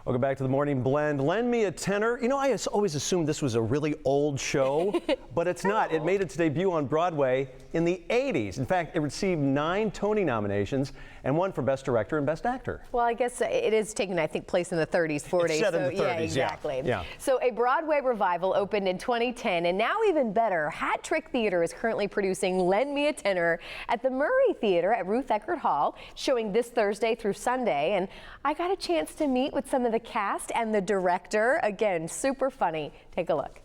Welcome back to the Morning Blend. Lend Me a Tenor. You know, I always assumed this was a really old show, but it's not. It made its debut on Broadway in the 80s. In fact, it received 9 Tony nominations and 1 for Best Director and Best Actor. Well, I guess it is taking, I think, place in the 30s, 40s. It's set in the 30s, yeah, exactly. Yeah. So a Broadway revival opened in 2010, and now even better, Hat Trick Theater is currently producing Lend Me a Tenor at the Murray Theater at Ruth Eckerd Hall, showing this Thursday through Sunday. And I got a chance to meet with some of the cast and the director. Again, super funny. Take a look.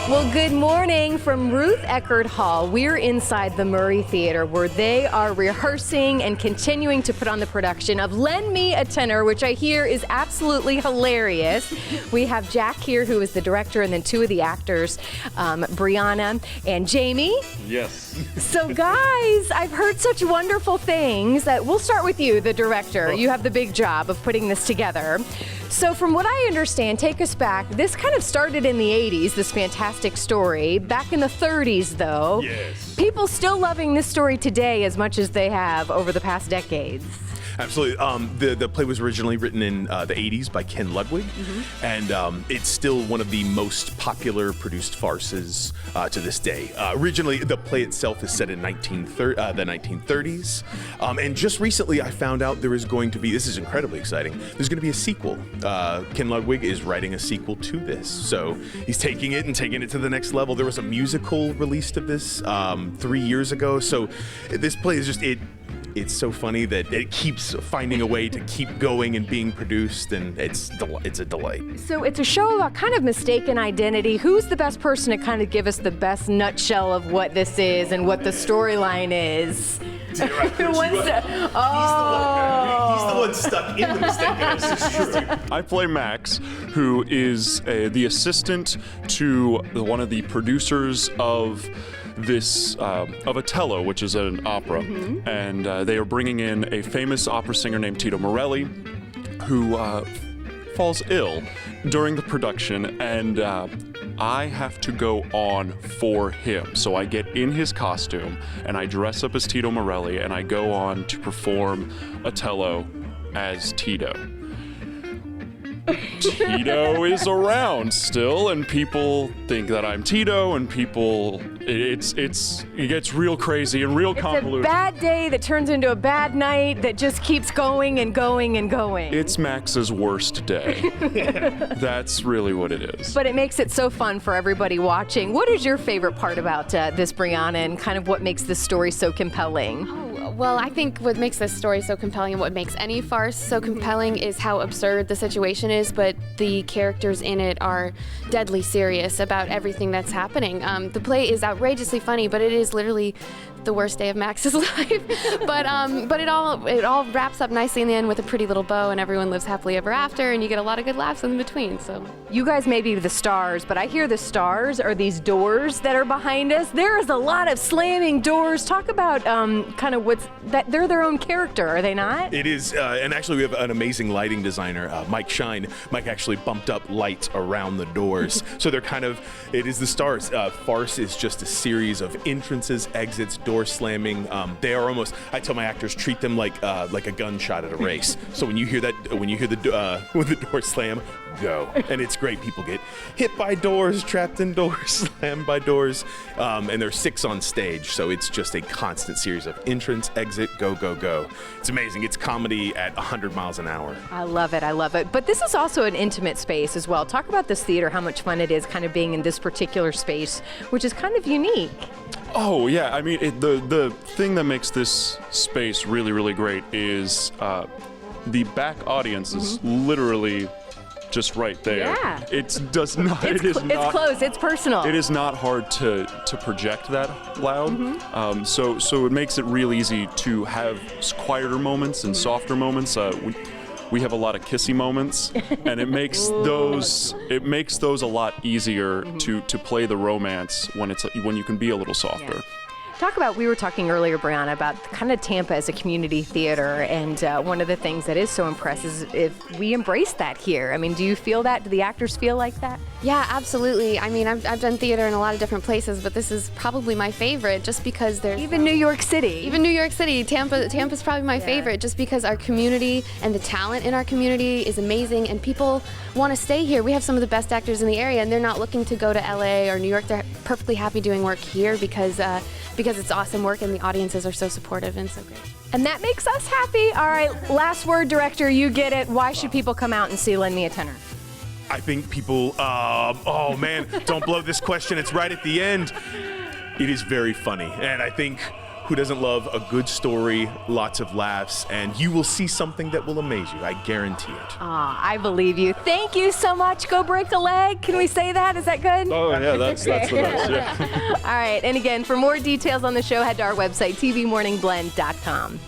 Well, good morning from Ruth Eckerd Hall. We're inside the Murray Theater where they are rehearsing and continuing to put on the production of Lend Me a Tenor, which I hear is absolutely hilarious. We have Jack here, who is the director, and then 2 of the actors, Brianna and Jamie. Yes. So guys, I've heard such wonderful things. We'll start with you, the director. You have the big job of putting this together. So from what I understand, take us back. This kind of started in the 80s, this fantastic story. Back in the 30s, though. Yes. People still loving this story today as much as they have over the past decades. Absolutely. The play was originally written in the 80s by Ken Ludwig, and it's still one of the most popular produced farces to this day. Originally, the play itself is set in the 1930s, and just recently I found out there is going to be, this is incredibly exciting, there's going to be a sequel. Ken Ludwig is writing a sequel to this, so he's taking it to the next level. There was a musical released of this 3 years ago, so this play is just, it's so funny that it keeps finding a way to keep going and being produced, and it's a delight. So it's a show about kind of mistaken identity. Who's the best person to kind of give us the best nutshell of what this is and what the storyline is? Who wants to? Oh. He's the one stuck in the mistaken. This is true. I play Max, who is the assistant to one of the producers of this of Otello, which is an opera, and they are bringing in a famous opera singer named Tito Morelli, who falls ill during the production, and I have to go on for him. So I get in his costume and I dress up as Tito Morelli and I go on to perform Otello as Tito. Tito is around still, and people think that I'm Tito, and it gets real crazy and real convoluted. It's a bad day that turns into a bad night that just keeps going and going and going. It's Max's worst day. That's really what it is. But it makes it so fun for everybody watching. What is your favorite part about this, Brianna, and kind of what makes this story so compelling? Well, I think what makes this story so compelling and what makes any farce so compelling is how absurd the situation is, but the characters in it are deadly serious about everything that's happening. The play is outrageously funny, but it is literally the worst day of Max's life. But it all wraps up nicely in the end with a pretty little bow, and everyone lives happily ever after, and you get a lot of good laughs in between. So you guys may be the stars, but I hear the stars are these doors that are behind us. There is a lot of slamming doors. Talk about kind of what's that. They're their own character, are they not? It is, and actually we have an amazing lighting designer, Mike Shine. Mike actually bumped up lights around the doors, so they're kind of, it is the stars. Farce is just a series of entrances, exits, door slamming. They are almost, I tell my actors, treat them like a gunshot at a race. So when you hear the door slam, go. And it's great. People get hit by doors, trapped in doors, slammed by doors, and there's 6 on stage, so it's just a constant series of entrance, exit, go, go, go. It's amazing. It's comedy at 100 miles an hour. I love it. I love it. But this is also an intimate space as well. Talk about this theater, how much fun it is kind of being in this particular space, which is kind of unique. Oh yeah, I mean the thing that makes this space really, really great is the back audience is literally just right there. Yeah. It does not. It's close. It's personal. It is not hard to project that loud. So it makes it real easy to have quieter moments and softer moments. We have a lot of kissy moments, and it makes those a lot easier to play the romance when you can be a little softer. Yeah. Talk about, we were talking earlier, Brianna, about kind of Tampa as a community theater, and one of the things that is so impressive is if we embrace that here. I mean, do you feel that? Do the actors feel like that? Yeah, absolutely. I mean, I've done theater in a lot of different places, but this is probably my favorite just because there's... Even New York City. Even New York City. Tampa's probably my favorite just because our community and the talent in our community is amazing, and people want to stay here. We have some of the best actors in the area, and they're not looking to go to LA or New York. They're perfectly happy doing work here because it's awesome work and the audiences are so supportive and so great. And that makes us happy. All right, last word, director, you get it. Why should people come out and see Lend Me a Tenor? I think people, oh man, don't blow this question. It's right at the end. It is very funny. And I think who doesn't love a good story, lots of laughs, and you will see something that will amaze you. I guarantee it. I believe you. Thank you so much. Go break a leg. Can we say that? Is that good? Oh yeah, that's the best. Yeah. All right. And again, for more details on the show, head to our website, tvmorningblend.com.